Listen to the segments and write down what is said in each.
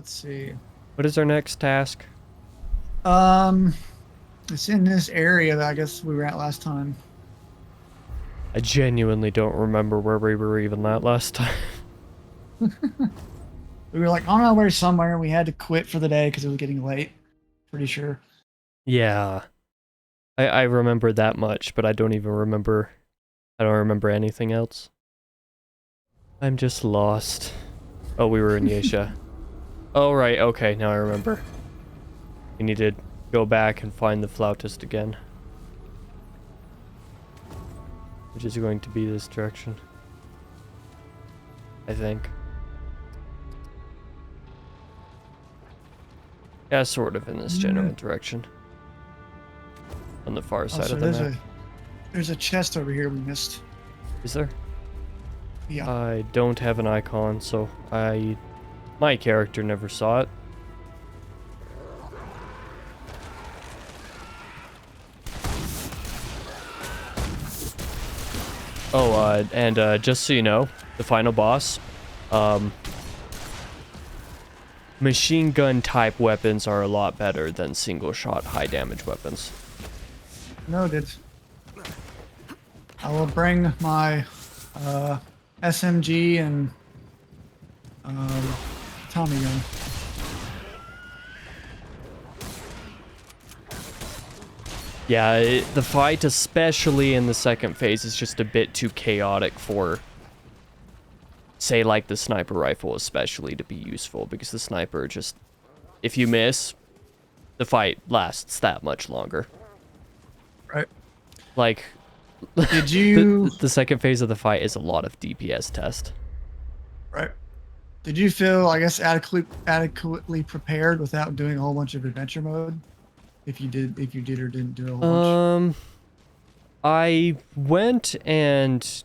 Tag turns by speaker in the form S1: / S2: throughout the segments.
S1: let's see.
S2: What is our next task?
S1: Um, it's in this area that I guess we were at last time.
S2: I genuinely don't remember where we were even at last time.
S1: We were like on our way somewhere. We had to quit for the day because it was getting late. Pretty sure.
S2: Yeah. I remember that much, but I don't even remember. I don't remember anything else. I'm just lost. Oh, we were in Yaesha. Oh, right. Okay, now I remember. We need to go back and find the flautist again. Which is going to be this direction. I think. Yeah, sort of in this general direction. On the far side
S1: So
S2: of the map.
S1: there's a chest over here we missed.
S2: Is there?
S1: Yeah.
S2: I don't have an icon, so my character never saw it. Oh, and just so you know, the final boss, machine gun type weapons are a lot better than single shot high damage weapons.
S1: Noted. I will bring my SMG and Tommy gun.
S2: Yeah, the fight, especially in the second phase, is just a bit too chaotic for, say, like the sniper rifle especially to be useful, because the sniper just, if you miss, the fight lasts that much longer.
S1: Right.
S2: Like,
S1: did you...
S2: the second phase of the fight is a lot of DPS test.
S1: Right. Did you feel, I guess, adequately prepared without doing a whole bunch of adventure mode? If you did or didn't do a whole bunch.
S2: I went and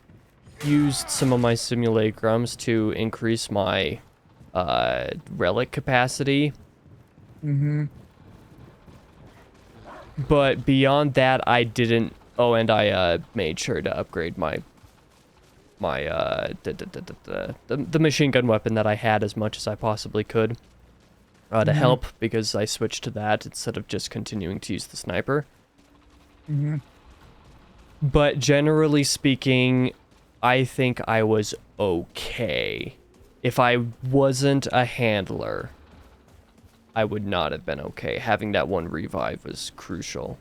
S2: used some of my simulacrums to increase my relic capacity.
S1: Mm-hmm.
S2: But beyond that, I didn't. Oh, and I made sure to upgrade my the machine gun weapon that I had as much as I possibly could. To help, because I switched to that instead of just continuing to use the sniper.
S1: Mm-hmm.
S2: But generally speaking, I think I was okay. If I wasn't a handler, I would not have been okay. Having that one revive was crucial.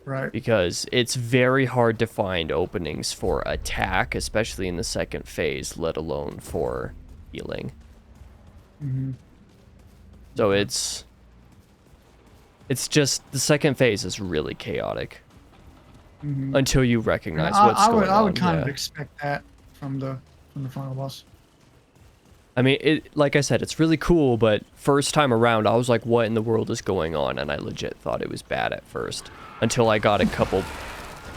S1: Right.
S2: Because it's very hard to find openings for attack, especially in the second phase, let alone for healing.
S1: Mm-hmm.
S2: So it's just, the second phase is really chaotic.
S1: Mm-hmm.
S2: Until you recognize what's going on.
S1: I would kind of expect that from the final boss.
S2: I mean, like I said, it's really cool, but first time around, I was like, what in the world is going on? And I legit thought it was bad at first. Until I got a couple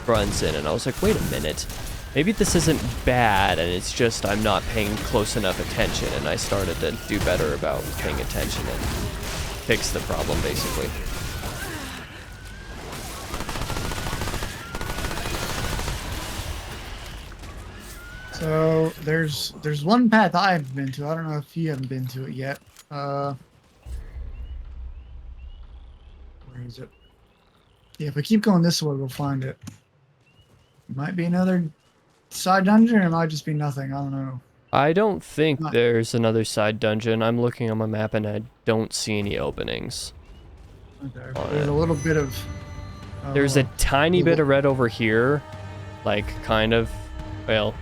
S2: runs in, and I was like, wait a minute. Maybe this isn't bad, and it's just I'm not paying close enough attention, and I started to do better about paying attention and fix the problem, basically.
S1: So there's one path I haven't been to. I don't know if you haven't been to it yet. Where is it? Yeah, if we keep going this way, we'll find it. It might be another side dungeon, or it might just be nothing. I don't know.
S2: I don't think there's another side dungeon. I'm looking on my map and I don't see any openings.
S1: Okay. There's a little bit of...
S2: there's a tiny bit of red over here. Like, kind of... Well...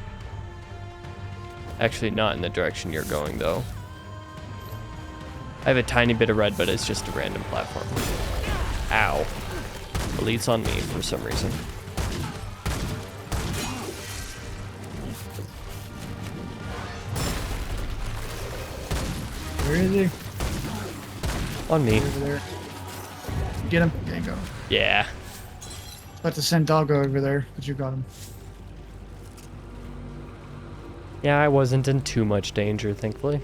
S2: Actually, not in the direction you're going, though. I have a tiny bit of red, but it's just a random platform. Ow. Elite's on me for some reason.
S1: Where is he?
S2: On me.
S1: Over there. Get him. There you go.
S2: Yeah.
S1: About to send Doggo over there, but you got him.
S2: Yeah, I wasn't in too much danger, thankfully.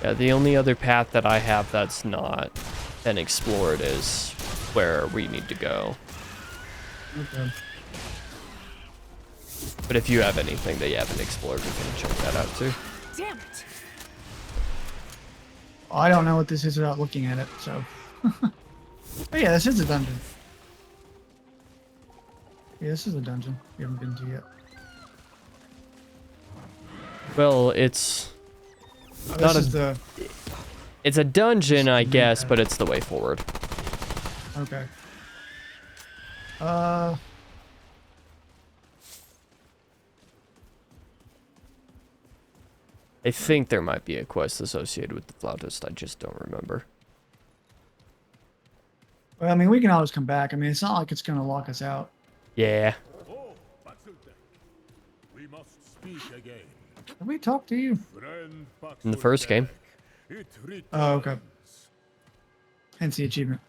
S2: Yeah, the only other path that I have that's not been explored is where we need to go.
S1: Okay.
S2: But But if you have anything that you haven't explored, we can check that out too.
S3: Damn it!
S1: I don't know what this is without looking at it, so. Oh yeah, this is a dungeon. Yeah, this is a dungeon we haven't been to yet.
S2: Well, it's
S1: Oh,
S2: not
S1: this is the.
S2: it's a dungeon, I guess, but it's the way forward.
S1: Okay.
S2: I think there might be a quest associated with the flautist. I just don't remember.
S1: Well, I mean, we can always come back. I mean, it's not like it's gonna lock us out.
S2: Yeah.
S4: Oh, Baxultek, we must speak again.
S1: Have we talked to you?
S4: Friend
S2: In the first game.
S4: It returns.
S1: Oh, okay. Hence the achievement.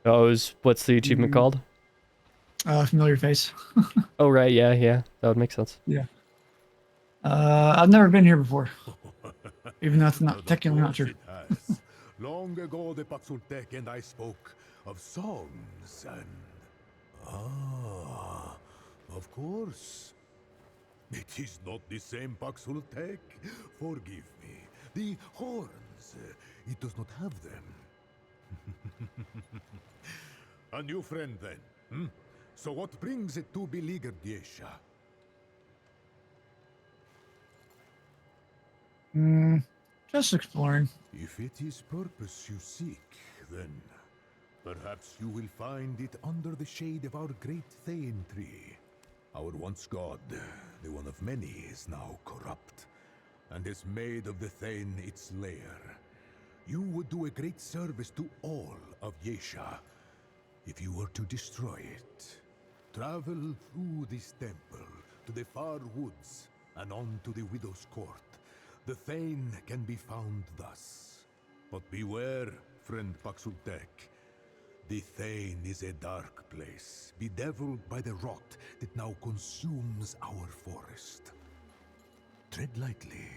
S2: What's the achievement called?
S1: Familiar face.
S2: Oh, right. Yeah, yeah. That would make sense.
S1: Yeah. I've never been here before. Even though that's not
S4: Of
S1: technically not
S4: course
S1: true.
S4: it has. Long ago, the Baxultek and I spoke of songs and... Ah, of course. It is not the same Baxultek. Forgive me. The horns, it does not have them. A new friend then, hmm? So what brings it to beleaguered Yaesha?
S1: Just exploring.
S4: If it is purpose you seek, then perhaps you will find it under the shade of our great Thane tree. Our once god, the one of many, is now corrupt, and has made of the Thane its lair. You would do a great service to all of Yaesha if you were to destroy it. Travel through this temple to the far woods and on to the Widow's Court. The Thane can be found thus. But beware, friend Baxultek. The Thane is a dark place, bedeviled by the rot that now consumes our forest. Tread lightly.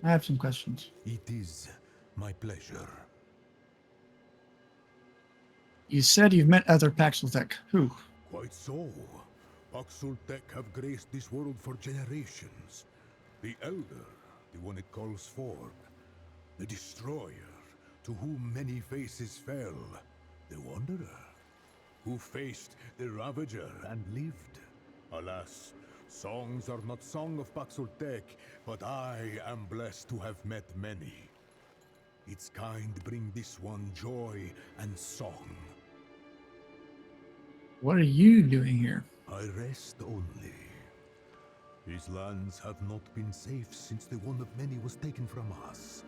S1: I have some questions.
S4: It is my pleasure.
S1: You said you've met other Paxeltech. Who?
S4: Quite so. Baxultek have graced this world for generations. The Elder, the one it calls forth. The Destroyer, to whom many faces fell. The Wanderer, who faced the Ravager and lived. Alas, songs are not song of Baxultek, but I am blessed to have met many. Its kind bring this one joy and song.
S1: What are you doing here?
S4: I rest only. These lands have not been safe since the one of many was taken from us.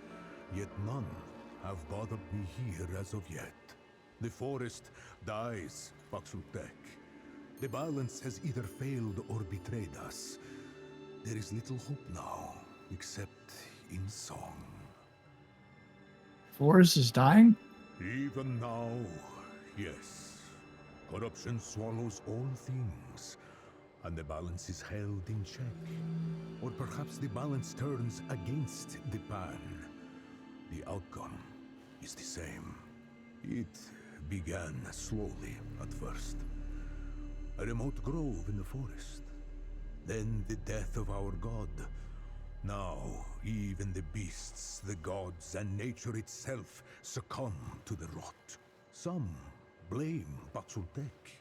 S4: Yet none have bothered me here as of yet. The forest dies, Baxultek. The balance has either failed or betrayed us. There is little hope now, except in song.
S1: Forest is dying?
S4: Even now, yes. Corruption swallows all things, and the balance is held in check. Or perhaps the balance turns against the pan. The outcome is the same. It began slowly at first. A remote grove in the forest. Then the death of our god. Now, even the beasts, the gods, and nature itself succumb to the rot. Some blame Baxultek.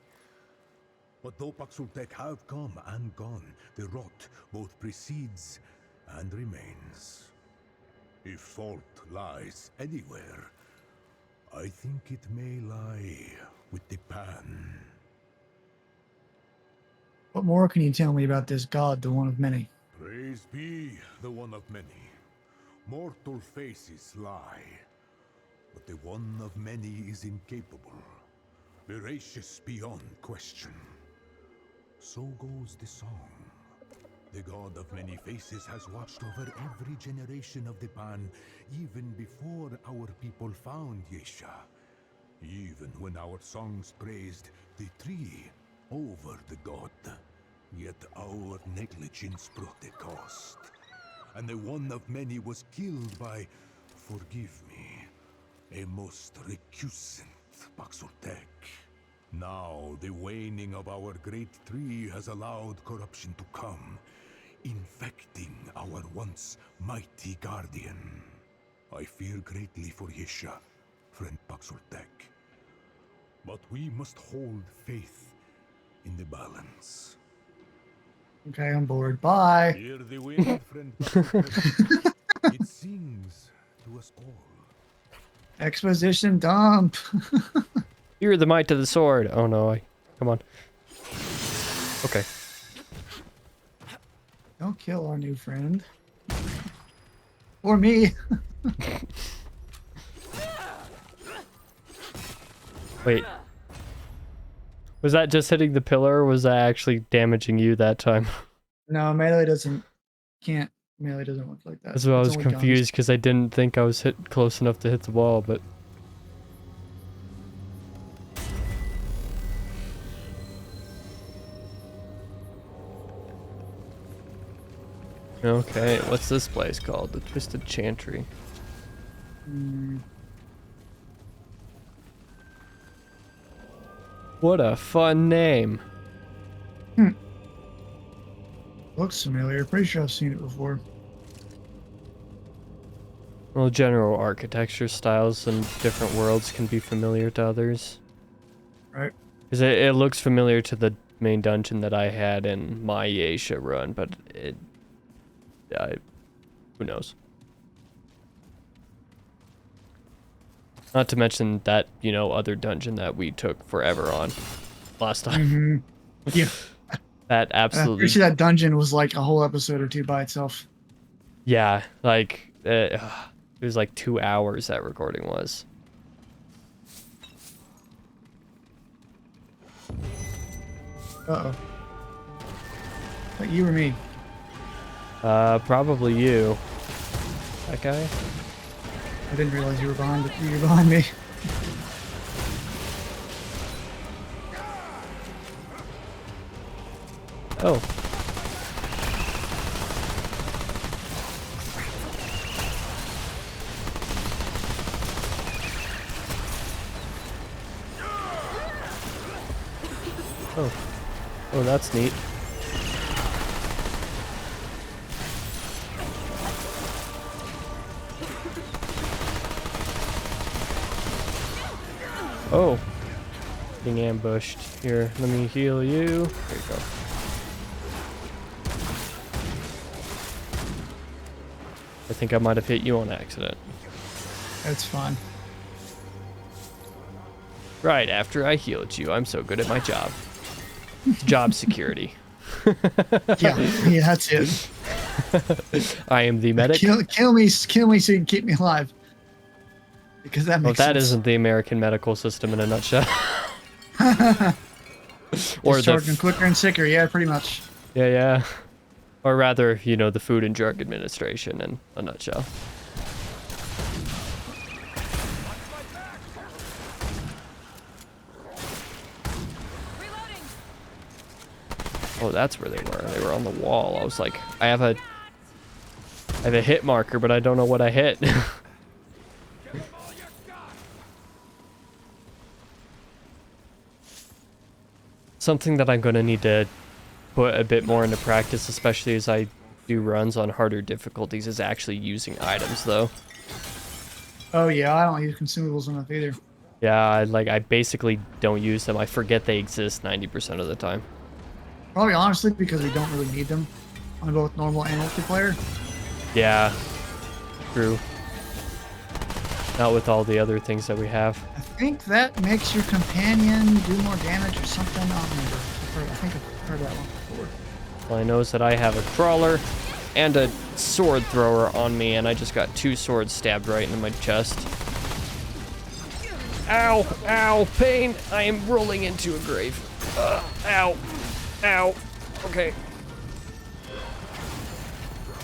S4: But though Baxultek have come and gone, the rot both precedes and remains. If fault lies anywhere, I think it may lie with the pan.
S1: What more can you tell me about this god, the one of many?
S4: Praise be the one of many. Mortal faces lie, but the one of many is incapable. Veracious beyond question. So goes the song. The god of many faces has watched over every generation of the Pan, even before our people found Yaesha. Even when our songs praised the tree over the god. Yet our negligence brought a cost. And the one of many was killed by, forgive me, a most recusant wrath, Paxultek. Now the waning of our great tree has allowed corruption to come, infecting our once mighty guardian. I fear greatly for Yaesha, friend Paxultek. But we must hold faith in the balance.
S1: Okay, I'm bored. Bye.
S4: Hear the wind, friend Paxultek. It sings to us all.
S1: Exposition dump.
S2: Hear the might of the sword. Oh no, come on. Okay.
S1: Don't kill our new friend. Or me.
S2: Wait. Was that just hitting the pillar, or was that actually damaging you that time?
S1: No, melee doesn't. Melee doesn't work like that.
S2: That's why I
S1: It's
S2: was
S1: only guns.
S2: confused, because I didn't think I was hit close enough to hit the wall, but... Okay, what's this place called? The Twisted Chantry. What a fun name.
S1: Looks familiar. Pretty sure I've seen it before.
S2: Well, general architecture styles in different worlds can be familiar to others.
S1: Right.
S2: Because it looks familiar to the main dungeon that I had in my Yaesha run, but who knows? Not to mention that, you know, other dungeon that we took forever on last time.
S1: Yeah.
S2: That
S1: I'm
S2: absolutely...
S1: pretty sure that dungeon was like a whole episode or two by itself.
S2: Yeah, like, it was like 2 hours that recording was.
S1: Uh-oh. Like you or me?
S2: Probably you. That guy?
S1: I didn't realize you were behind me.
S2: Oh. Oh. Oh, that's neat. Oh. Being ambushed. Here, let me heal you. There you go. I think I might have hit you on accident.
S1: That's fine.
S2: Right after I healed you. I'm so good at my job. It's job security.
S1: Yeah, that's it.
S2: I am the medic.
S1: Kill me so you can keep me alive. Because that
S2: Well,
S1: makes
S2: that
S1: sense.
S2: isn't the American medical system in a nutshell. Or
S1: Discharging quicker and sicker, yeah, pretty much.
S2: yeah. Or rather, you know, the Food and Drug Administration in a nutshell. Oh, that's where they were. They were on the wall. I was like, I have a hit marker, but I don't know what I hit. Something that I'm going to need to put a bit more into practice, especially as I do runs on harder difficulties, is actually using items, though.
S1: Oh yeah, I don't use consumables enough either.
S2: Yeah, I basically don't use them. I forget they exist 90% of the time.
S1: Probably honestly because we don't really need them on both normal and multiplayer.
S2: Yeah, true. Not with all the other things that we have.
S1: I think that makes your companion do more damage or something. I don't remember. I think I've heard that one before.
S2: All I know is that I have a crawler and a sword thrower on me, and I just got 2 swords stabbed right into my chest. Ow! Ow! Pain! I am rolling into a grave. Ow! Ow! Okay.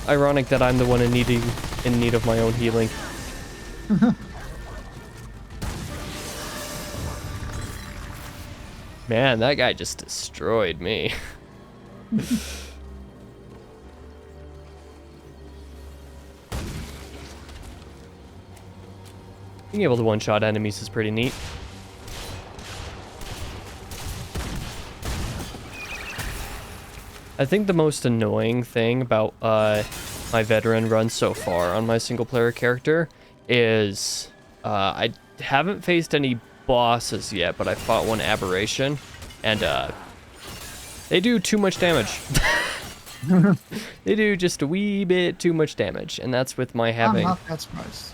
S2: Ironic that I'm the one in need of my own healing. Man, that guy just destroyed me. Being able to one-shot enemies is pretty neat. I think the most annoying thing about my veteran run so far on my single player character is I haven't faced any bosses yet, but I fought one aberration, and they do too much damage. They do just a wee bit too much damage, and that's with my
S1: I'm
S2: having...
S1: not that surprised.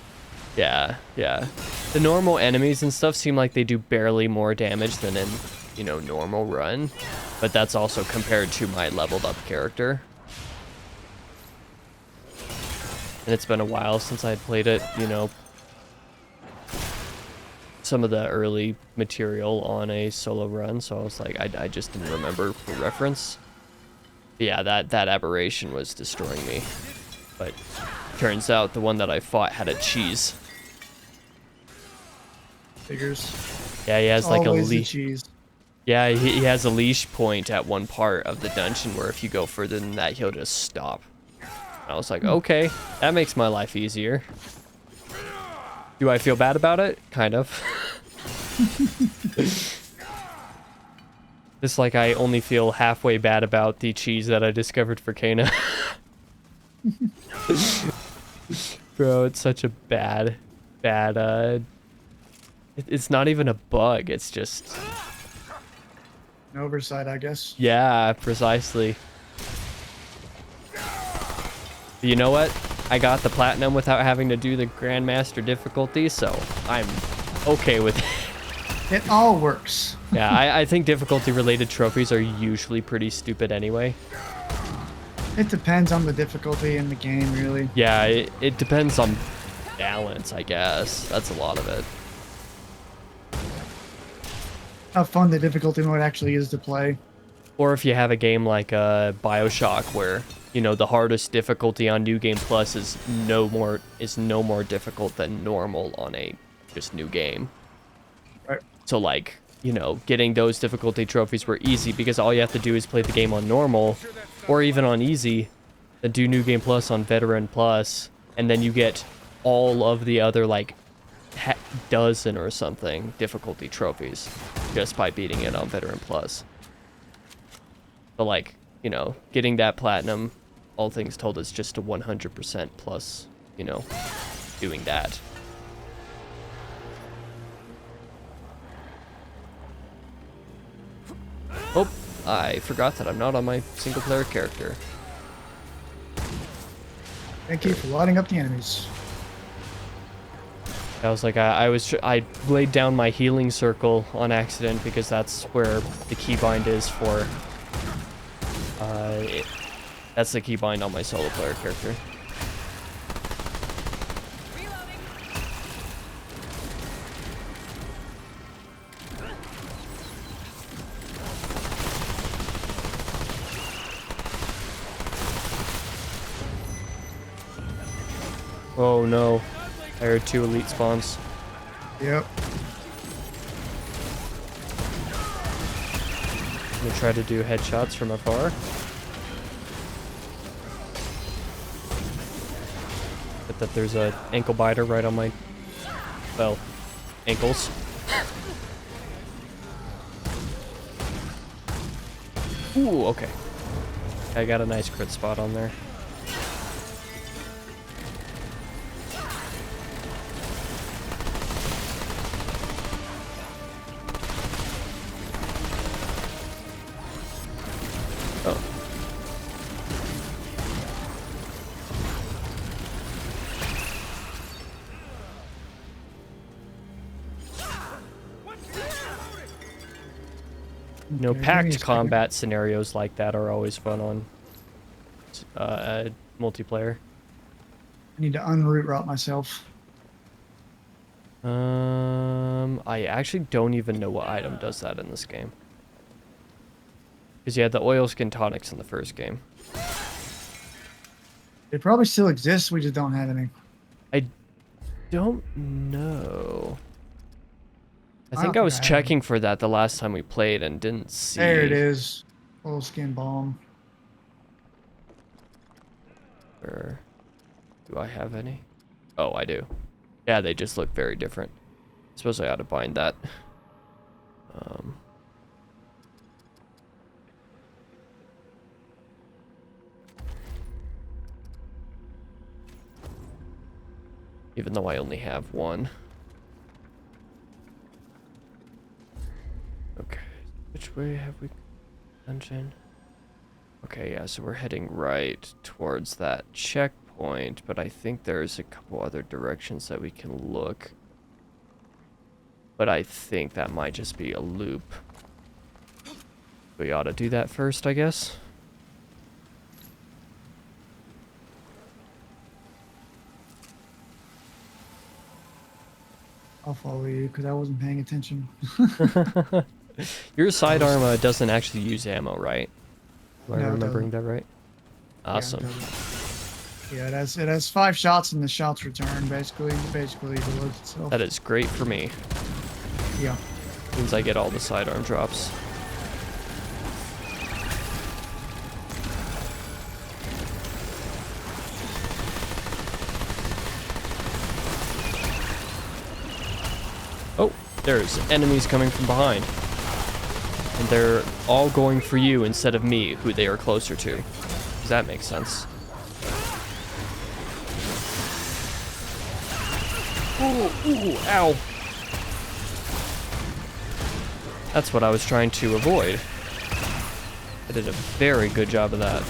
S2: Yeah, yeah. The normal enemies and stuff seem like they do barely more damage than in, you know, normal run. But that's also compared to my leveled up character. And it's been a while since I had played it, you know. Some of the early material on a solo run, so I was like, I just didn't remember for reference. But yeah, that aberration was destroying me. But turns out the one that I fought had a cheese.
S1: Figures.
S2: Yeah, he has like a
S1: Always the
S2: leash.
S1: cheese.
S2: Yeah, he has a leash point at one part of the dungeon where if you go further than that, he'll just stop. And I was like, okay, that makes my life easier. Do I feel bad about it? Kind of. Just like I only feel halfway bad about the cheese that I discovered for Kana. Bro, it's such a bad, it's not even a bug, it's just...
S1: An oversight, I guess.
S2: Yeah, precisely. But you know what? I got the platinum without having to do the Grandmaster difficulty, so I'm okay with it.
S1: It all works.
S2: Yeah, I think difficulty-related trophies are usually pretty stupid anyway.
S1: It depends on the difficulty in the game, really.
S2: Yeah, it depends on balance, I guess. That's a lot of it.
S1: How fun the difficulty mode actually is to play.
S2: Or if you have a game like BioShock where, you know, the hardest difficulty on New Game Plus is no more difficult than normal on a just new game.
S1: Right.
S2: So like, you know, getting those difficulty trophies were easy because all you have to do is play the game on normal or even on easy, then do New Game Plus on Veteran Plus, and then you get all of the other like dozen or something difficulty trophies just by beating it on Veteran Plus. But like, you know, getting that platinum, all things told, is just a 100% plus, you know, doing that. Oh, I forgot that I'm not on my single player character.
S1: Thank you for lighting up the enemies.
S2: I was like, I laid down my healing circle on accident because that's where the keybind is for. That's the keybind on my solo player character. Oh no, I heard 2 elite spawns.
S1: Yep.
S2: I'm gonna try to do headshots from afar. But that there's a ankle biter right on my, well, ankles. Ooh, okay. I got a nice crit spot on there. Oh. You know,
S1: Okay, give me a
S2: packed
S1: second.
S2: combat scenarios like that are always fun on multiplayer.
S1: I need to unroot route myself.
S2: I actually don't even know what item does that in this game. Because you had the oil skin tonics in the first game.
S1: It probably still exists, we just don't have any.
S2: I don't know. I
S1: I
S2: think
S1: don't
S2: I was
S1: think I have
S2: checking for that the last time we played and didn't see.
S1: There it is. Full skin bomb.
S2: Or do I have any? Oh, I do. Yeah, they just look very different. I suppose I ought to bind that. even though I only have one. Okay, which way have we dungeon? Okay, yeah, so we're heading right towards that checkpoint, but I think there's a couple other directions that we can look. But I think that might just be a loop. We ought to do that first, I guess.
S1: I'll follow you because I wasn't paying attention.
S2: Your sidearm doesn't actually use ammo, right? Am I
S1: No, it
S2: remembering
S1: doesn't.
S2: that right? Awesome.
S1: Yeah, it has 5 shots and the shots return basically reloads itself.
S2: That is great for me.
S1: Yeah.
S2: Means I get all the sidearm drops. Oh, there's enemies coming from behind. And they're all going for you instead of me, who they are closer to. Does that make sense? Ooh, ow. That's what I was trying to avoid. I did a very good job of that.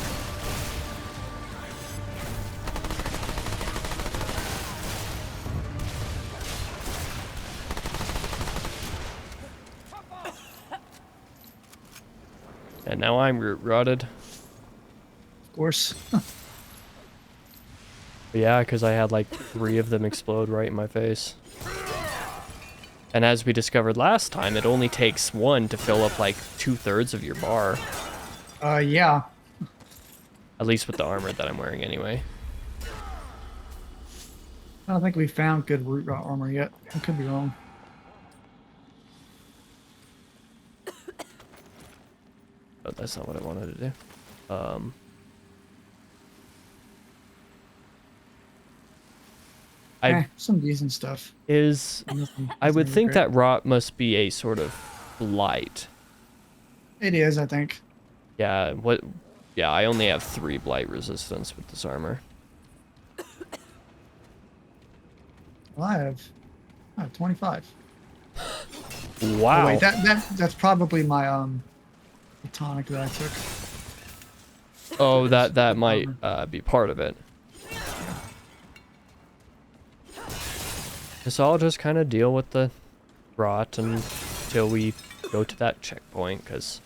S2: And now I'm root rotted.
S1: Of course.
S2: Yeah, because I had like 3 of them explode right in my face. And as we discovered last time, it only takes 1 to fill up like 2/3 of your bar.
S1: Yeah.
S2: At least with the armor that I'm wearing anyway.
S1: I don't think we found good root rot armor yet. I could be wrong.
S2: But that's not what I wanted to do.
S1: Some decent stuff.
S2: I would think that rot must be a sort of blight.
S1: It is, I think.
S2: Yeah, yeah, I only have 3 blight resistance with this armor.
S1: Well, I have 25.
S2: Wow.
S1: Oh, wait, that's probably my the tonic that I took.
S2: Oh, that might be part of it. So I'll just kind of deal with the rot until we go to that checkpoint, because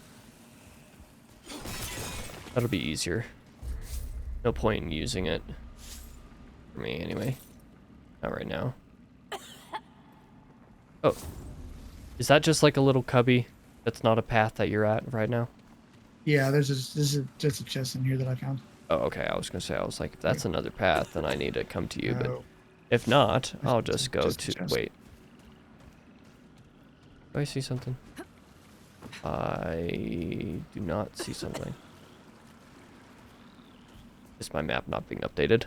S2: that'll be easier. No point in using it. For me, anyway. Not right now. Oh. Is that just like a little cubby? That's not a path that you're at right now?
S1: Yeah, this is just a chest in here that I found.
S2: Oh, okay. I was going to say, I was like, if that's another path, then I need to come to you, but...
S1: No.
S2: If not, I'll just go
S1: Just
S2: to...
S1: chest.
S2: Wait. Do I see something? I do not see something. Is my map not being updated?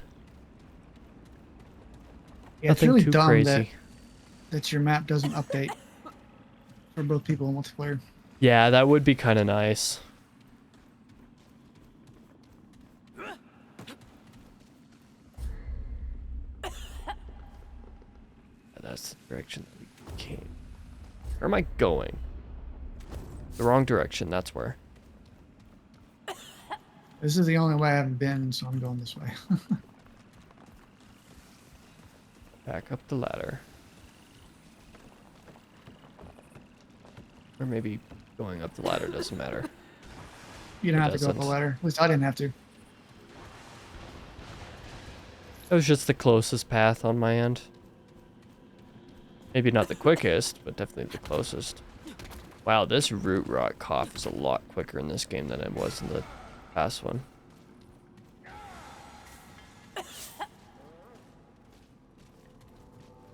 S1: Yeah, it's
S2: Nothing
S1: really
S2: too
S1: dumb
S2: crazy.
S1: that your map doesn't update for both people in multiplayer.
S2: Yeah, that would be kind of nice. That's the direction that we came. Where am I going? The wrong direction, that's where.
S1: This is the only way I haven't been, so I'm going this way.
S2: Back up the ladder. Or maybe going up the ladder doesn't matter.
S1: You don't
S2: It
S1: have to go up the
S2: doesn't.
S1: ladder. At least I didn't have to.
S2: That was just the closest path on my end. Maybe not the quickest, but definitely the closest. Wow, this root rot cough is a lot quicker in this game than it was in the past one.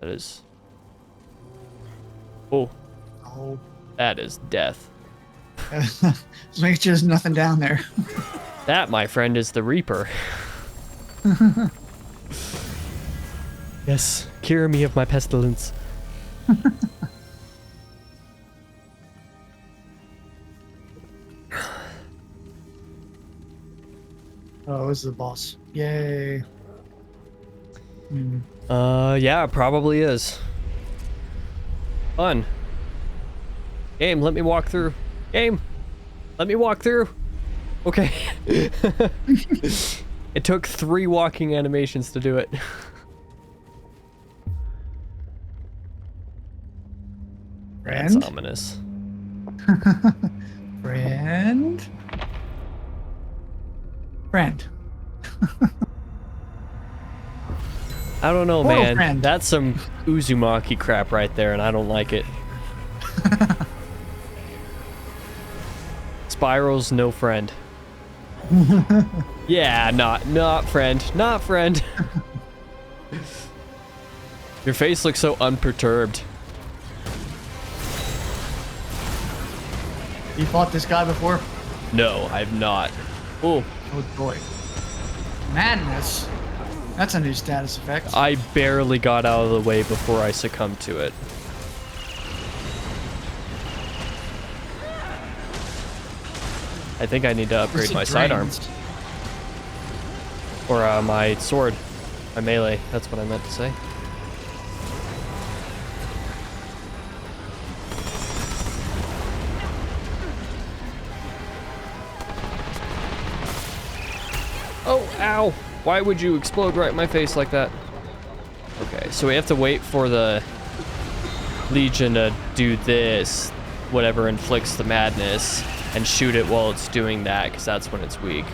S2: That is... Oh,
S1: Oh.
S2: that is death.
S1: Just make sure there's nothing down there.
S2: That, my friend, is the Reaper. Yes, cure me of my pestilence.
S1: Oh, this is the boss. Yay.
S2: Yeah, it probably is. Fun. Game, let me walk through. Game, let me walk through. Okay. It took 3 walking animations to do it. That's
S1: Friend?
S2: ominous.
S1: Friend? Friend.
S2: I don't know,
S1: Portal
S2: man.
S1: friend.
S2: That's some Uzumaki crap right there, and I don't like it. Spiral's no friend. Yeah, not friend. Not friend. Your face looks so unperturbed.
S1: You fought this guy before?
S2: No, I've not. Oh,
S1: Oh boy. Madness. That's a new status effect.
S2: I barely got out of the way before I succumbed to it. I think I need to upgrade my sidearm. Or my sword. My melee, that's what I meant to say. Oh, ow! Why would you explode right in my face like that? Okay, so we have to wait for the Legion to do this, whatever inflicts the madness, and shoot it while it's doing that, because that's when it's weak.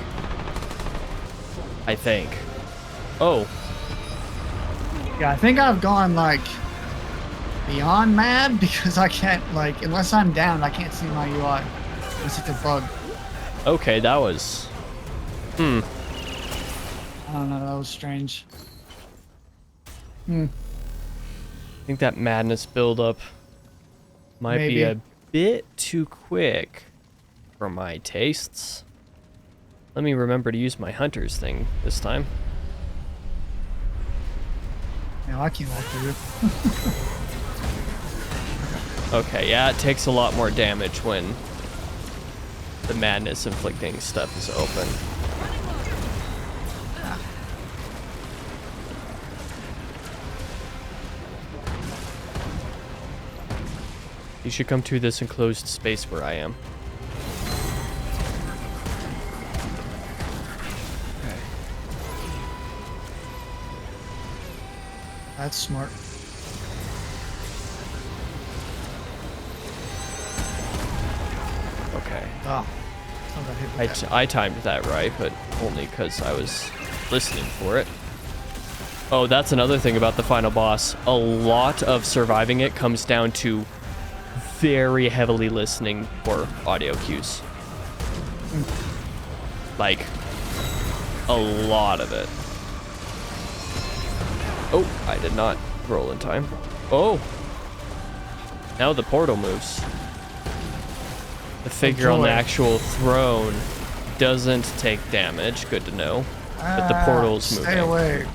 S2: I think. Oh.
S1: Yeah, I think I've gone like beyond mad because I can't like unless I'm down, I can't see my UI. Unless it's a bug.
S2: Okay, that was...
S1: I don't know, that was strange.
S2: I think that madness buildup might be
S1: Maybe.
S2: a bit too quick for my tastes. Let me remember to use my hunter's thing this time.
S1: No, I can't walk through.
S2: Okay, yeah, it takes a lot more damage when the madness inflicting stuff is open. You should come to this enclosed space where I am. Okay.
S1: That's smart.
S2: Okay.
S1: Oh. I got hit with that.
S2: I timed that right, but only because I was listening for it. Oh, that's another thing about the final boss. A lot of surviving it comes down to very heavily listening for audio cues. Like, a lot of it. Oh, I did not roll in time. Oh! Now the portal moves. The figure on the
S1: joy.
S2: actual throne doesn't take damage. Good to know. But the portal's moving.
S1: Stay away.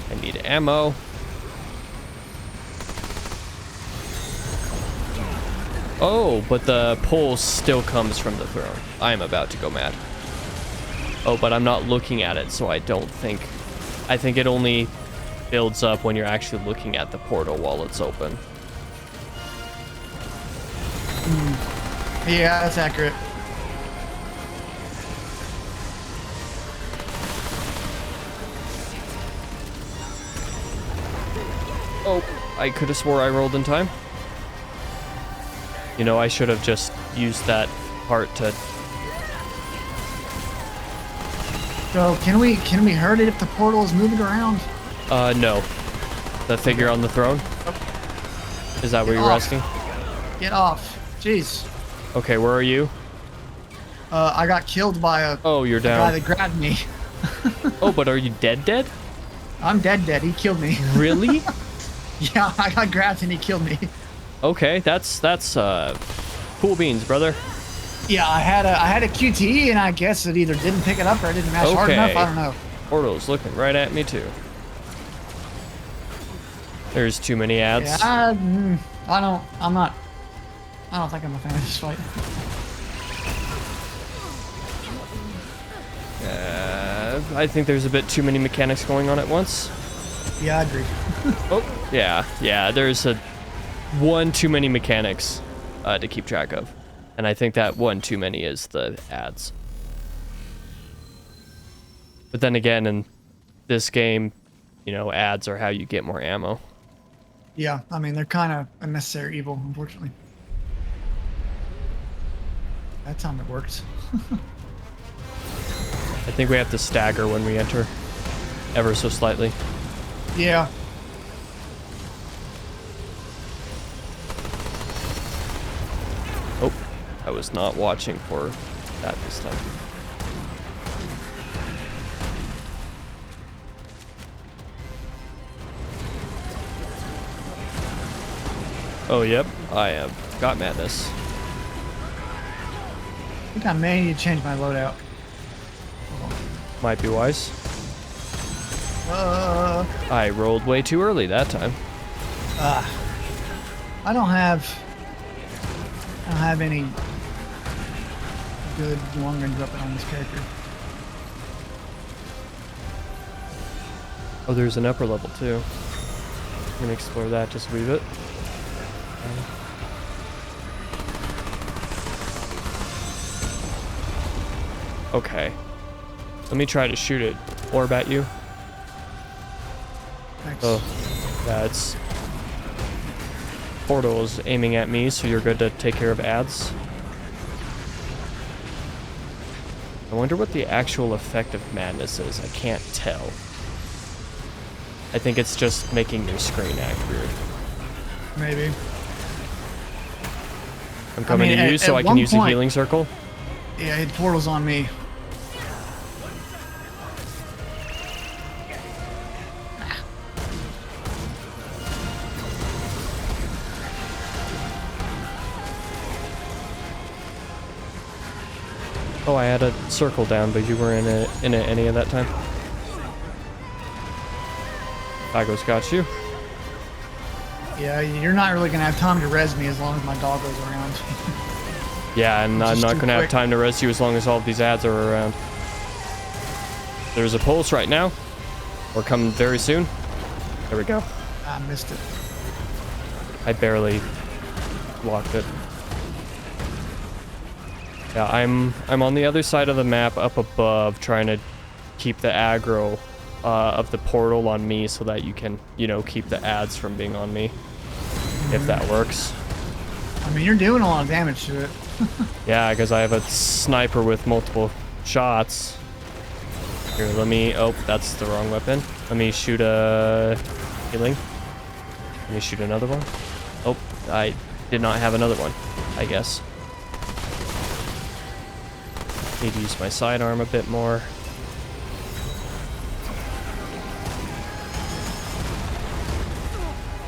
S2: I need ammo. Oh, but the pulse still comes from the throne. I am about to go mad. Oh, but I'm not looking at it, so I don't think... I think it only builds up when you're actually looking at the portal while it's open.
S1: Yeah, that's accurate.
S2: Oh, I could have swore I rolled in time. You know, I should have just used that part to...
S1: So can we hurt it if the portal is moving around?
S2: No. The figure on the throne? Is that what you were
S1: off.
S2: asking?
S1: Get off. Jeez.
S2: Okay, where are you?
S1: I got killed by a
S2: Oh, you're
S1: guy
S2: down.
S1: that grabbed me.
S2: Oh, but are you dead?
S1: I'm dead. He killed me.
S2: Really?
S1: Yeah, I got grabbed and he killed me.
S2: Okay, that's cool beans, brother.
S1: Yeah, I had a QTE and I guess it either didn't pick it up or I didn't mash hard enough. I don't know.
S2: Portal's looking right at me too. There's too many ads.
S1: Yeah, I don't think I'm a fan of this fight.
S2: I think there's a bit too many mechanics going on at once.
S1: Yeah, I agree.
S2: Oh, yeah, there's one too many mechanics to keep track of. And I think that one too many is the ads. But then again, in this game, you know, ads are how you get more ammo.
S1: Yeah, I mean, they're kind of a necessary evil, unfortunately. That time it worked.
S2: I think we have to stagger when we enter, ever so slightly.
S1: Yeah.
S2: Oh, I was not watching for that this time. Oh, yep, I have got madness.
S1: I think I may need to change my loadout.
S2: Might be wise.
S1: Uh,
S2: I rolled way too early that time.
S1: I don't have any good long range weapon on this character.
S2: Oh, there's an upper level too. I'm gonna explore that just a wee bit. Okay. Let me try to shoot it. Orb at you.
S1: Thanks.
S2: Oh, yeah, it's... Portal is aiming at me, so you're good to take care of ads. I wonder what the actual effect of madness is. I can't tell. I think it's just making your screen accurate.
S1: Maybe.
S2: I'm coming to you so I can use a healing circle.
S1: Yeah, hit portals on me.
S2: Oh, I had a circle down, but you were in it any of that time. Fago's got you.
S1: Yeah, you're not really gonna have time to res me as long as my dog goes around.
S2: Yeah, and I'm not gonna have time to rest you as long as all of these ads are around. There's a pulse right now. We're coming very soon. There we go.
S1: I missed it.
S2: I barely blocked it. Yeah, I'm on the other side of the map up above trying to keep the aggro of the portal on me so that you can, you know, keep the ads from being on me. If that works.
S1: I mean, you're doing a lot of damage to it.
S2: Yeah, because I have a sniper with multiple shots. Here, let me... Oh, that's the wrong weapon. Let me shoot a healing. Let me shoot another one. Oh, I did not have another one, I guess. Need to use my sidearm a bit more.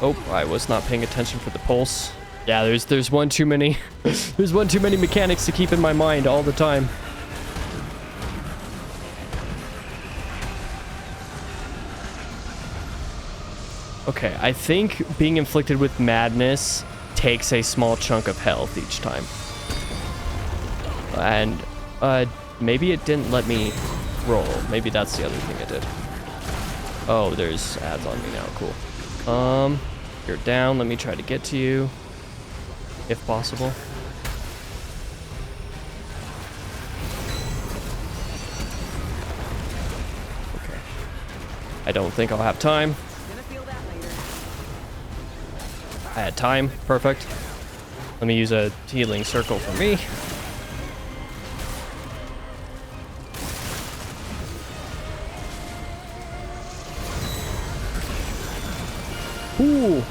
S2: Oh, I was not paying attention for the pulse. Yeah, there's one too many. There's one too many mechanics to keep in my mind all the time. Okay, I think being inflicted with madness takes a small chunk of health each time. And maybe it didn't let me roll. Maybe that's the other thing it did. Oh, there's ads on me now. Cool. You're down. Let me try to get to you, if possible. Okay. I don't think I'll have time. I had time. Perfect. Let me use a healing circle for me. Ooh,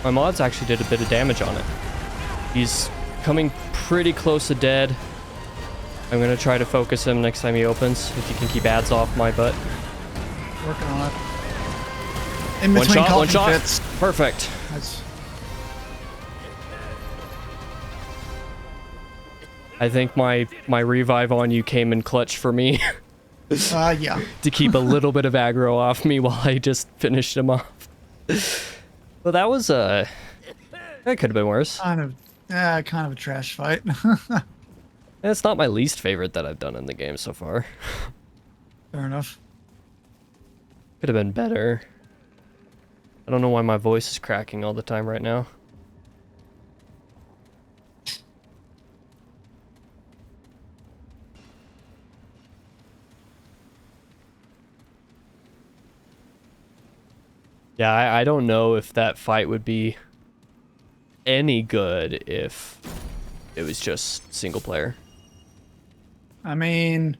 S2: my mods actually did a bit of damage on it. He's coming pretty close to dead. I'm gonna try to focus him next time he opens. If you can keep ads off my butt.
S1: Working on it. In
S2: One
S1: between
S2: shot, one shot.
S1: fits.
S2: Perfect.
S1: That's...
S2: I think my revive on you came in clutch for me.
S1: yeah.
S2: To keep a little bit of aggro off me while I just finished him off. Well, that was that could have been worse.
S1: Kind of a trash fight.
S2: It's not my least favorite that I've done in the game so far.
S1: Fair enough.
S2: Could have been better. I don't know why my voice is cracking all the time right now. Yeah, I don't know if that fight would be any good if it was just single player.
S1: I mean,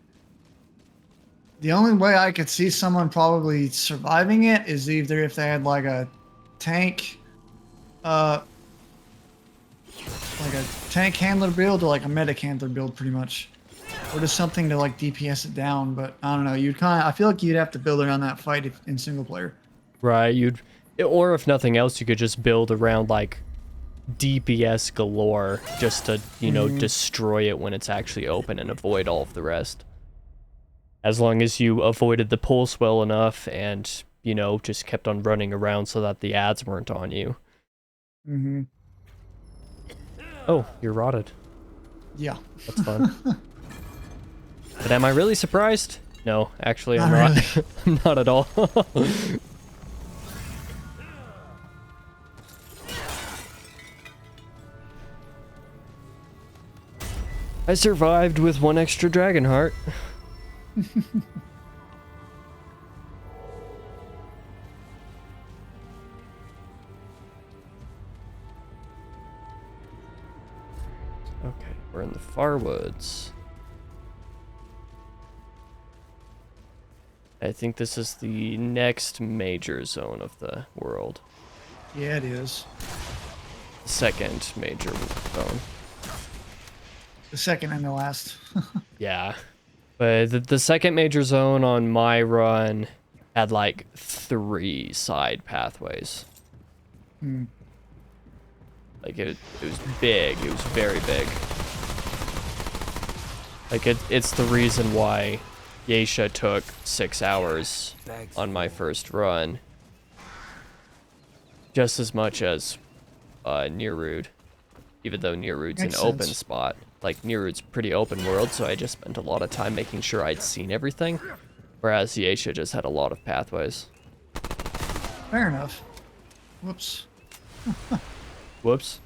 S1: the only way I could see someone probably surviving it is either if they had like a tank, like a tank handler build or like a medic handler build, pretty much, or just something to like DPS it down. But I don't know. I feel like you'd have to build around that fight in single player.
S2: Right, or if nothing else, you could just build around like DPS galore just to, you know, destroy it when it's actually open and avoid all of the rest. As long as you avoided the pulse well enough and, you know, just kept on running around so that the ads weren't on you.
S1: Mm-hmm.
S2: Oh, you're rotted.
S1: Yeah.
S2: That's fun. But am I really surprised? No, actually I'm
S1: Not
S2: not.
S1: really.
S2: I'm not at all. I survived with 1 extra dragon heart. Okay, we're in the far woods. I think this is the next major zone of the world.
S1: Yeah, it is.
S2: The second major zone.
S1: The second and the last.
S2: Yeah. But the second major zone on my run had like 3 side pathways.
S1: Hmm.
S2: Like it was big. It was very big. Like it's the reason why Yaesha took 6 hours on my first run. Just as much as Nearrood. Even though Nearrood's an open spot. Like, Nearrood's pretty open world, so I just spent a lot of time making sure I'd seen everything. Whereas Yaesha just had a lot of pathways.
S1: Fair enough. Whoops.
S2: Whoops.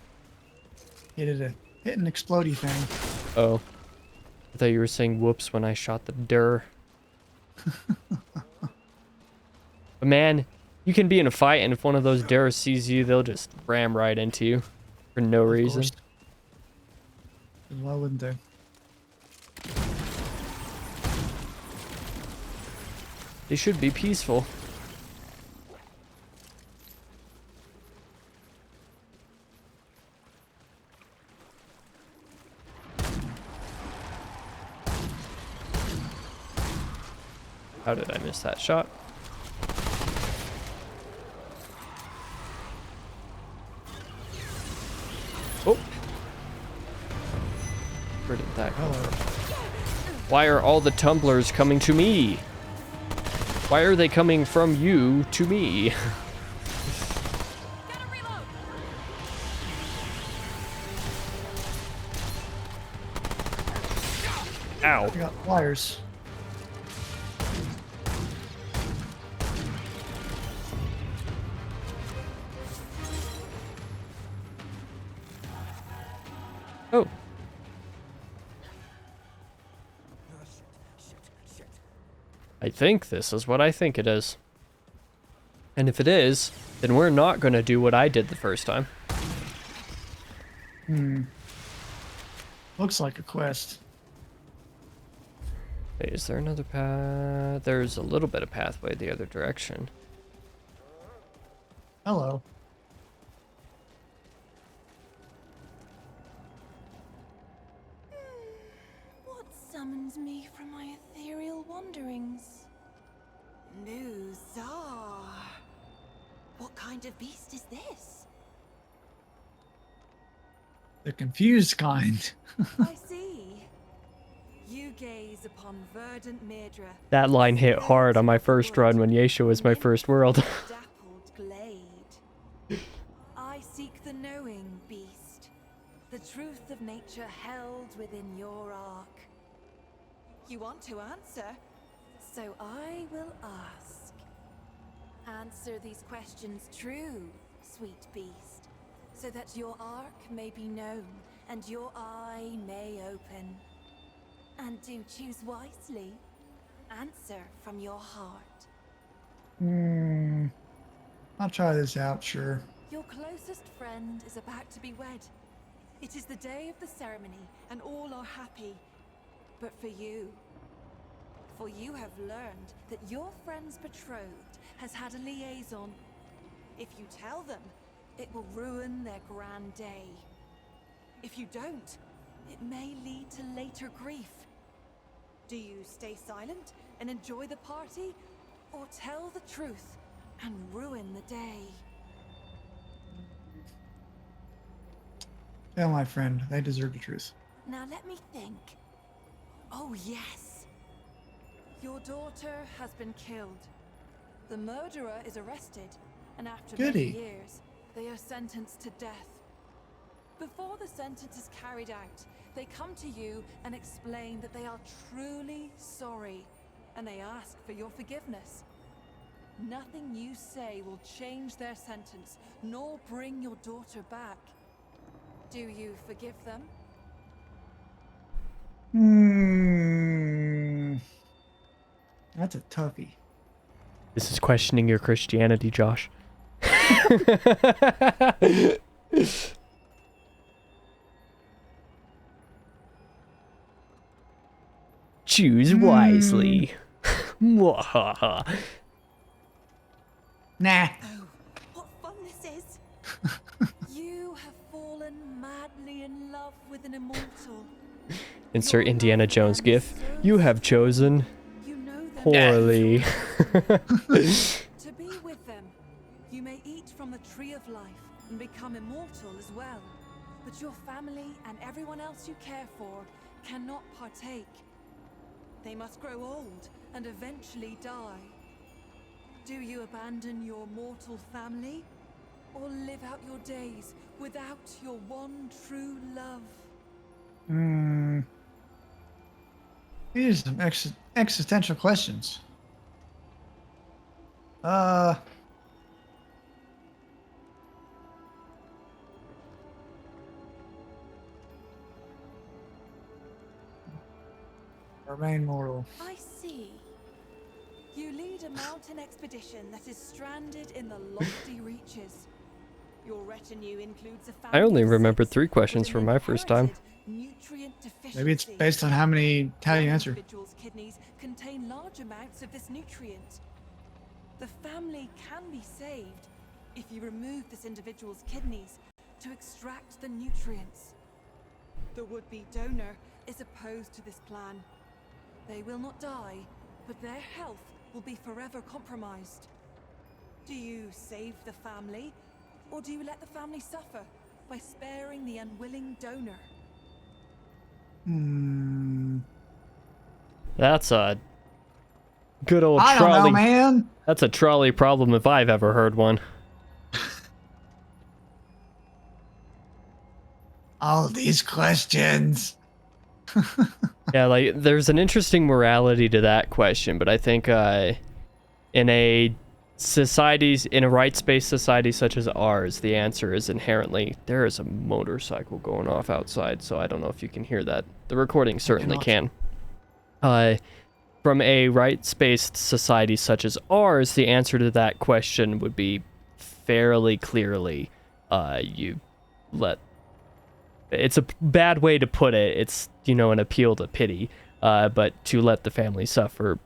S1: Hit an explodey thing.
S2: Oh. I thought you were saying whoops when I shot the dir. But man, you can be in a fight, and if one of those dir sees you, they'll just ram right into you. For no reason.
S1: Course. Why wouldn't they?
S2: They should be peaceful. How did I miss that shot? Oh. Where did that come from? Why are all the tumblers coming to me? Why are they coming from you to me? Ow.
S1: I got wires.
S2: Oh. I think this is what I think it is. And if it is, then we're not going to do what I did the first time.
S1: Looks like a quest.
S2: Wait, is there another path? There's a little bit of pathway the other direction.
S1: Hello.
S3: What summons me from my ethereal wanderings? New Tsar. What kind of beast is this?
S1: The confused kind.
S3: I see. You gaze upon verdant Myrdra.
S2: That line hit hard on my first run when Yaesha was my first world.
S3: Dappled glade. I seek the knowing, beast. The truth of nature held within your ark. You want to answer, so I will ask. Answer these questions true, sweet beast, so that your arc may be known and your eye may open. And do choose wisely. Answer from your heart.
S1: I'll try this out, sure.
S3: Your closest friend is about to be wed. It is the day of the ceremony, and all are happy. But for you have learned that your friend's betrothed has had a liaison. If you tell them, it will ruin their grand day. If you don't, it may lead to later grief. Do you stay silent and enjoy the party, or tell the truth and ruin the day?
S1: Tell my friend, they deserve the truth.
S3: Now let me think. Oh yes. Your daughter has been killed. The murderer is arrested, and after many
S1: Goody.
S3: years, they are sentenced to death. Before the sentence is carried out, they come to you and explain that they are truly sorry, and they ask for your forgiveness. Nothing you say will change their sentence, nor bring your daughter back. Do you forgive them?
S1: That's a toughie.
S2: This is questioning your Christianity, Josh. Choose wisely. Mwahaha.
S1: Nah.
S3: Oh, what fun this is! You have fallen madly in love with an immortal.
S2: Insert Indiana Jones gif. You have chosen
S3: You know them
S2: poorly.
S3: To be with them, you may eat from the tree of life and become immortal as well. But your family and everyone else you care for cannot partake. They must grow old and eventually die. Do you abandon your mortal family, or live out your days without your one true love?
S1: These are some existential questions. Remain mortal.
S3: I see. You lead a mountain expedition that is stranded in the lofty reaches. Your retinue includes a family
S2: I only
S3: of
S2: remembered
S3: 6
S2: 3 questions
S3: with
S2: from
S3: an
S2: my first time.
S3: inherited nutrient
S1: Maybe it's
S3: deficiency.
S1: based on how you
S3: One
S1: answer.
S3: individual's kidneys contain large amounts of this nutrient. The family can be saved if you remove this individual's kidneys to extract the nutrients. The would-be donor is opposed to this plan. They will not die, but their health will be forever compromised. Do you save the family, or do you let the family suffer by sparing the unwilling donor?
S2: That's a good old
S1: I don't
S2: trolley.
S1: know, man.
S2: That's a trolley problem if I've ever heard one.
S1: All these questions.
S2: Yeah, like there's an interesting morality to that question, but I think in a rights-based society such as ours, the answer is inherently there is a motorcycle going off outside, so I don't know if you can hear that. The recording certainly can. From a rights-based society such as ours, the answer to that question would be fairly clearly you let. It's a bad way to put it. It's, an appeal to pity, but to let the family suffer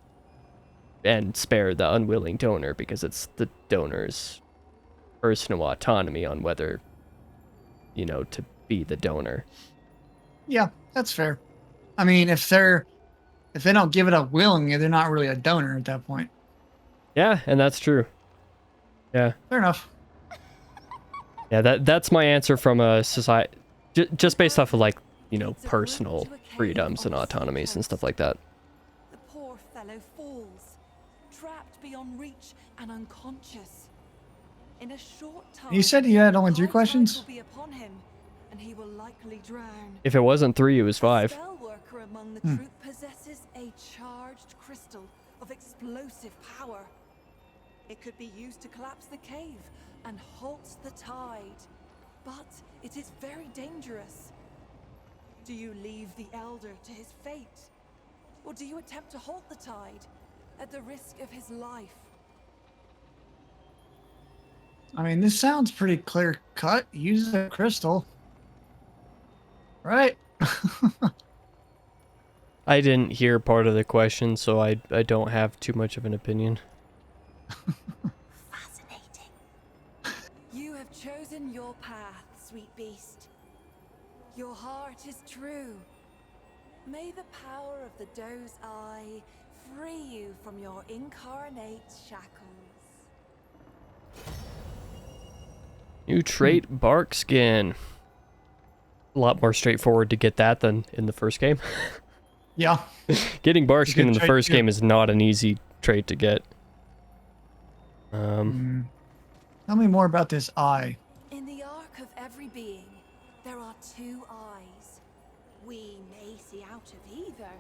S2: and spare the unwilling donor, because it's the donor's personal autonomy on whether, to be the donor.
S1: Yeah, that's fair. I mean, if they don't give it up willingly, they're not really a donor at that point.
S2: Yeah, and that's true. Yeah.
S1: Fair enough.
S2: Yeah, that's my answer from a society, just based off of personal freedoms and autonomies and stuff like that.
S3: The poor fellow falls, trapped beyond reach and unconscious. In a short time,
S1: You said you had only 3
S3: God's
S1: questions?
S3: wrath will be upon him, and he will likely drown.
S2: If it wasn't 3, it was 5.
S3: A spell worker among the troop possesses a charged crystal of explosive power. It could be used to collapse the cave and halt the tide. But it is very dangerous. Do you leave the Elder to his fate? Or do you attempt to halt the tide at the risk of his life?
S1: I mean, this sounds pretty clear cut. Use a crystal. Right?
S2: I didn't hear part of the question, so I don't have too much of an opinion.
S3: Fascinating. You have chosen your path, sweet beast. Your heart is true. May the power of the doe's eye free you from your incarnate shackles.
S2: New trait, bark skin. A lot more straightforward to get that than in the first game.
S1: Yeah.
S2: Getting bark
S1: It's a
S2: skin
S1: good
S2: in the
S1: trait,
S2: first
S1: too.
S2: game is not an easy trait to get.
S1: Tell me more about this eye.
S3: In the arc of every being, there are two eyes. We may see out of either,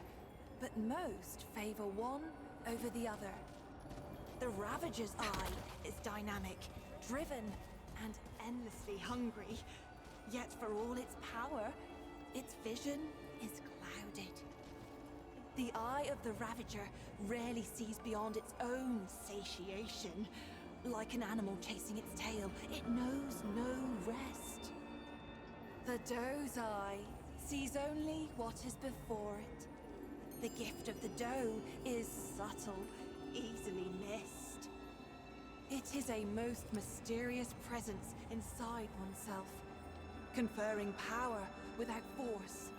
S3: but most favor one over the other. The Ravager's eye is dynamic, driven, and endlessly hungry. Yet for all its power, its vision is clouded. The eye of the Ravager rarely sees beyond its own satiation. Like an animal chasing its tail, it knows no rest. The doe's eye sees only what is before it. The gift of the doe is subtle, easily missed. It is a most mysterious presence inside oneself, conferring power without force,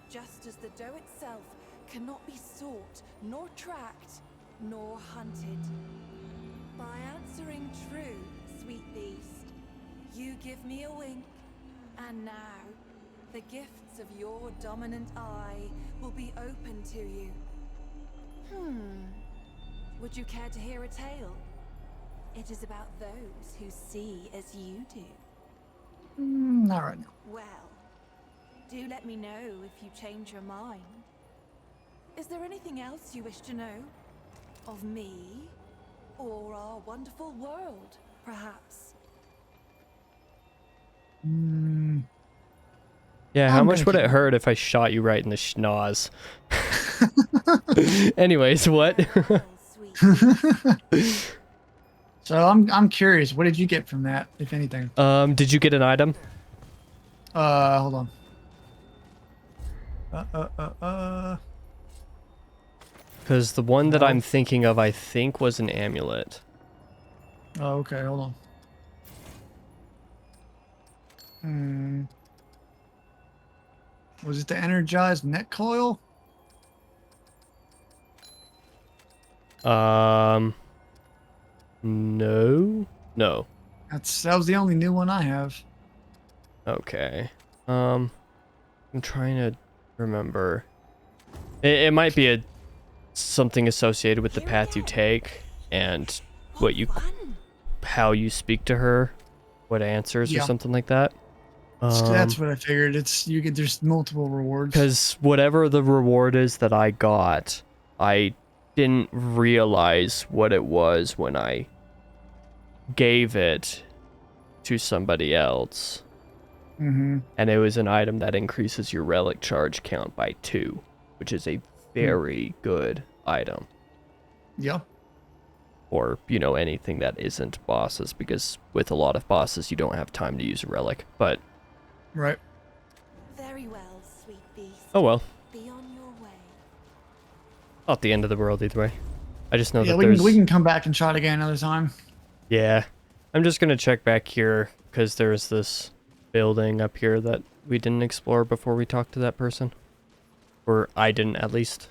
S3: just as the doe itself cannot be sought, nor tracked, nor hunted. By answering true, sweet beast, you give me a wink, and now the gifts of your dominant eye will be open to you. Would you care to hear a tale? It is about those who see as you do.
S1: Not right now.
S3: Well, do let me know if you change your mind. Is there anything else you wish to know? Of me? Or our wonderful world, perhaps?
S2: Yeah, how
S1: I'm
S2: much
S1: gonna
S2: would
S1: keep
S2: it hurt if I shot you right in the schnoz? Anyways, what?
S3: Well, sweet.
S1: So I'm curious. What did you get from that, if anything?
S2: Did you get an item?
S1: Hold on.
S2: Because the one that
S1: No.
S2: I'm thinking of, I think, was an amulet.
S1: Oh, okay. Hold on. Was it the energized net coil?
S2: No. No.
S1: That was the only new one I have.
S2: Okay. I'm trying to remember. It might be something associated with the path you take and what you,
S3: Fun.
S2: how you speak to her, what answers or
S1: Yeah.
S2: something like that.
S1: That's what I figured. There's multiple rewards.
S2: Because whatever the reward is that I got, I didn't realize what it was when I gave it to somebody else.
S1: Mm-hmm.
S2: And it was an item that increases your relic charge count by 2, which is a very good item.
S1: Yeah.
S2: Or, you know, anything that isn't bosses, because with a lot of bosses, you don't have time to use a relic. But,
S1: Right.
S3: Very well, sweet beast.
S2: oh well.
S3: Be on your way.
S2: Not the end of the world either way. I just know
S1: Yeah,
S2: that
S1: we
S2: there's...
S1: can come back and try it again another time.
S2: Yeah. I'm just gonna check back here, because there's this building up here that we didn't explore before we talked to that person. Or I didn't, at least.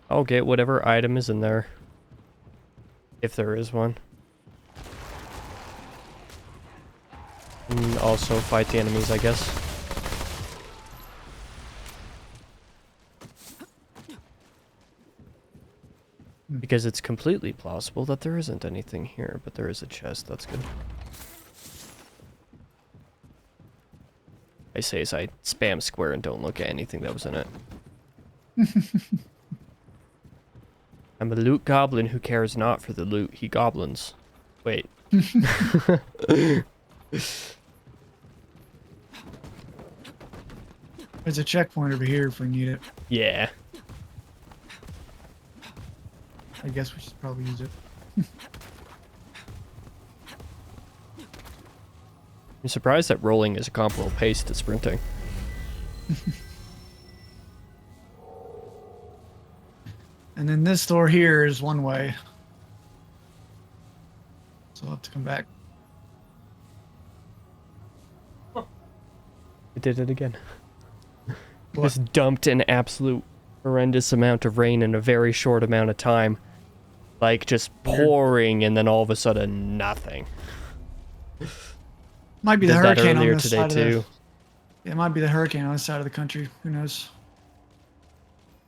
S2: I'll get whatever item is in there. If there is one. And also fight the enemies, I guess. Because it's completely plausible that there isn't anything here, but there is a chest, that's good. I say as I spam square and don't look at anything that was in it. I'm a loot goblin who cares not for the loot he goblins. Wait.
S1: There's a checkpoint over here if we need it.
S2: Yeah.
S1: I guess we should probably use it.
S2: I'm surprised that rolling is a comparable pace to sprinting.
S1: And then this door here is one way. So I'll have to come back.
S2: I did it again.
S1: What?
S2: Just dumped an absolute horrendous amount of rain in a very short amount of time. Like, just pouring, and then all of a sudden, nothing.
S1: Might be the
S2: Did that
S1: hurricane on
S2: earlier
S1: this
S2: today,
S1: side
S2: too.
S1: of the... It might be the hurricane on this side of the country. Who knows?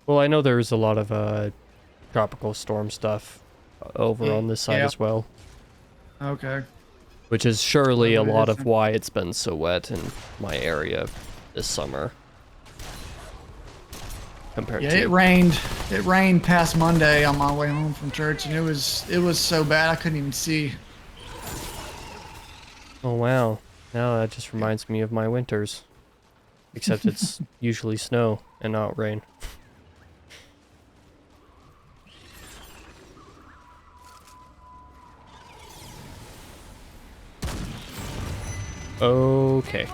S2: Well, I know there's a lot of tropical storm stuff over on this side
S1: Yeah.
S2: as well.
S1: Okay.
S2: Which is surely a
S1: Probably
S2: lot
S1: is.
S2: of why it's been so wet in my area this summer. Compared
S1: Yeah,
S2: to...
S1: it rained. It rained past Monday on my way home from church, and it was so bad I couldn't even see.
S2: Oh, wow. Now that just reminds me of my winters. Except it's usually snow and not rain. Okay.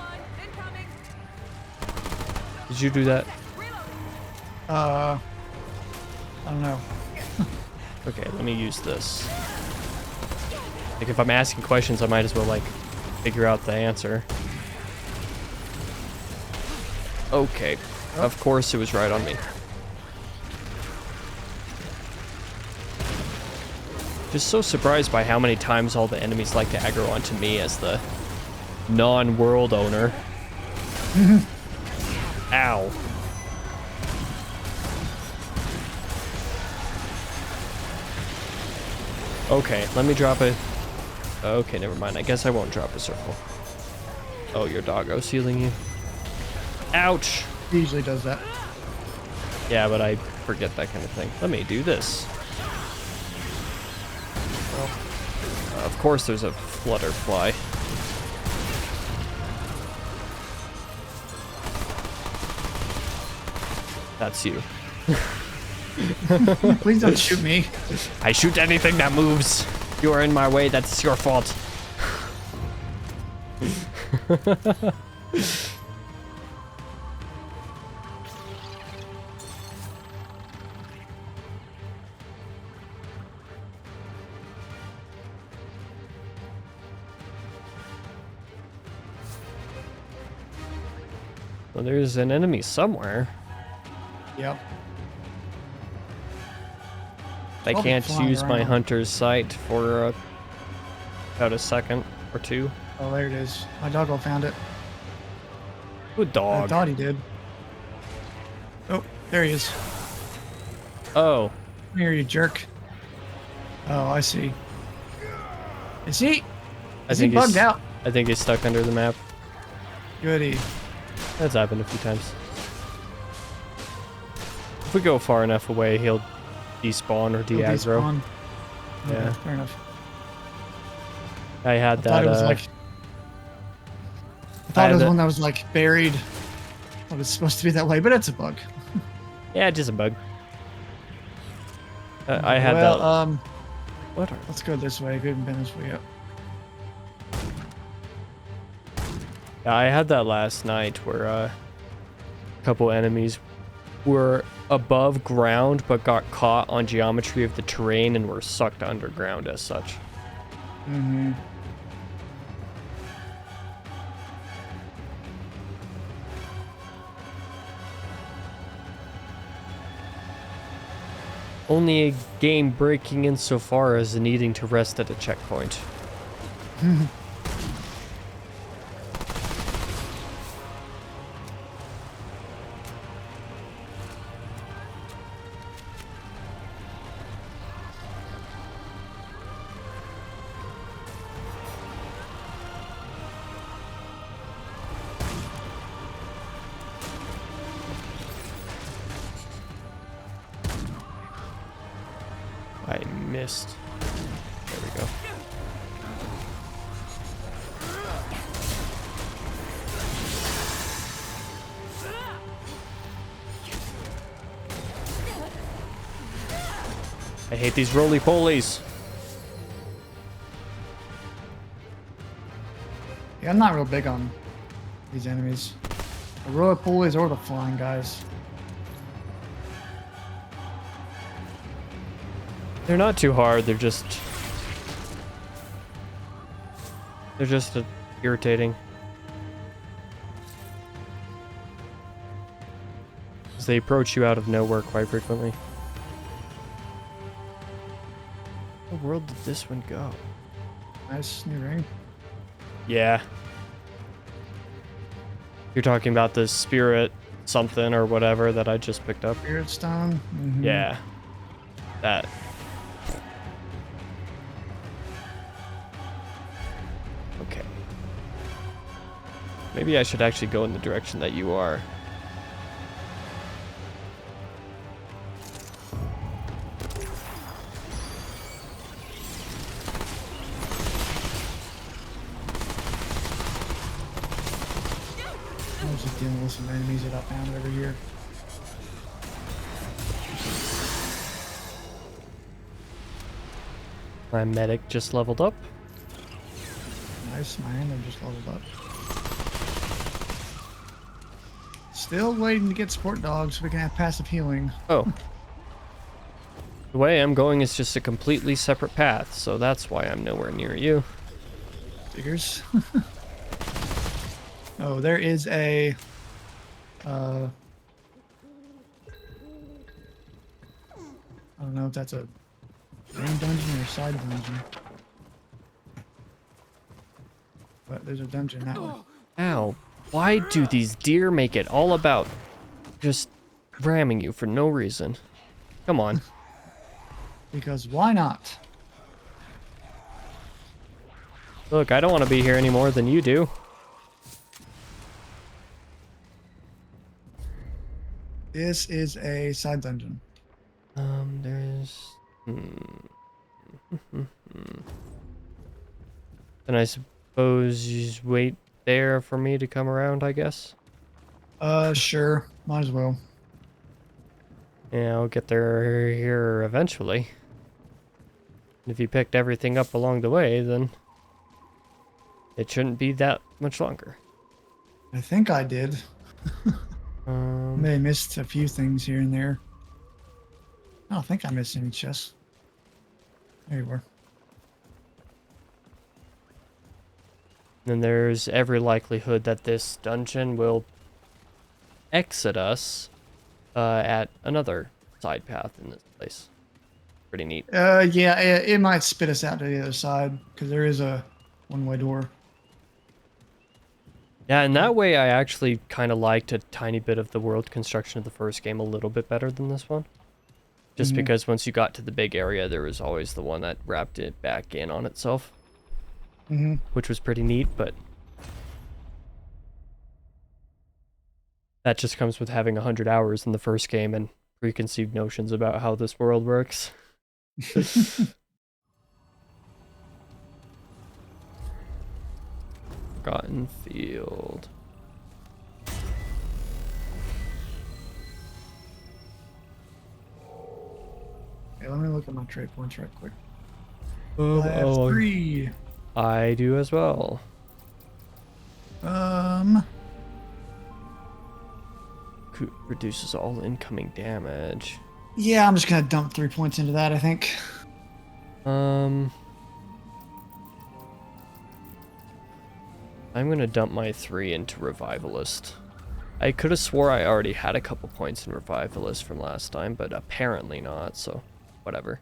S2: Did you do that?
S1: I don't know.
S2: Okay, let me use this. Like, if I'm asking questions, I might as well, like, figure out the answer. Okay. Of course it was right on me. Just so surprised by how many times all the enemies like to aggro onto me as the non-world owner. Ow. Okay, let me drop it. Okay, never mind. I guess I won't drop a circle. Oh, your doggo's healing you. Ouch!
S1: He usually does that.
S2: Yeah, but I forget that kind of thing. Let me do this. Of course there's a flutterfly. That's you.
S1: Please don't shoot me.
S2: I shoot anything that moves. You are in my way, that's your fault. Well, there's an enemy somewhere.
S1: Yep.
S2: I
S1: Probably
S2: can't
S1: flying
S2: use my
S1: around.
S2: hunter's sight for about a second or two.
S1: Oh, there it is. My doggo found it.
S2: Good
S1: I
S2: dog.
S1: thought he did. Oh, there he is.
S2: Oh,
S1: Come here, you jerk. Oh, I see. Is he?
S2: I
S1: Is he
S2: think
S1: bugged
S2: he's
S1: out?
S2: I think he's stuck under the map.
S1: Goody.
S2: That's happened a few times. If we go far enough away, he'll despawn or
S1: He'll
S2: de-aggro.
S1: despawn. Okay,
S2: Yeah.
S1: fair enough.
S2: I had
S1: I thought
S2: that.
S1: it was like. I thought
S2: had
S1: it was
S2: that-
S1: one that was like buried. It was supposed to be that way, but it's a bug.
S2: Yeah, just a bug. I had
S1: well,
S2: that. What?
S1: let's go this way. We haven't been this way yet.
S2: Yeah, I had that last night where a couple enemies were above ground but got caught on geometry of the terrain and were sucked underground as such.
S1: Mm-hmm.
S2: Only a game breaking insofar as needing to rest at a checkpoint. missed. There we go. I hate these roly-polies.
S1: Yeah, I'm not real big on these enemies. The roly-polies or the flying guys.
S2: They're not too hard. They're just irritating. 'Cause they approach you out of nowhere quite frequently. Where the world did this one go?
S1: Nice new ring.
S2: Yeah. You're talking about the spirit something or whatever that I just picked up.
S1: Spirit stone. Mhm.
S2: Yeah. That. Okay. Maybe I should actually go in the direction that you are.
S1: I was just dealing with some enemies that I found over here.
S2: My medic just leveled up.
S1: Nice, my hand just leveled up. Still waiting to get support dogs so we can have passive healing.
S2: Oh. The way I'm going is just a completely separate path, so that's why I'm nowhere near you.
S1: Figures. Oh, there is a I don't know if that's a main dungeon or a side dungeon. But there's a dungeon that way.
S2: Ow. Why do these deer make it all about just ramming you for no reason? Come on.
S1: Because why not?
S2: Look, I don't want to be here any more than you do.
S1: This is a side dungeon.
S2: There's... Then I suppose you just wait there for me to come around, I guess?
S1: Sure. Might as well.
S2: Yeah, I'll get there here eventually. And if you picked everything up along the way, then it shouldn't be that much longer.
S1: I think I did. May have missed a few things here and there. I don't think I missed any chests. There you were.
S2: Then there's every likelihood that this dungeon will exit us at another side path in this place. Pretty neat.
S1: Yeah, it might spit us out to the other side because there is a one-way door.
S2: Yeah, and that way I actually kind of liked a tiny bit of the world construction of the first game a little bit better than this one. Just because once you got to the big area, there was always the one that wrapped it back in on itself. Which was pretty neat, but that just comes with having 100 hours in the first game and preconceived notions about how this world works. Forgotten Field.
S1: Okay, let me look at my trade points right quick. I
S2: Oh,
S1: have 3.
S2: I do as well. Reduces all incoming damage.
S1: Yeah, I'm just gonna dump 3 points into that, I think.
S2: I'm gonna dump my 3 into Revivalist. I could have swore I already had a couple points in Revivalist from last time, but apparently not, so whatever.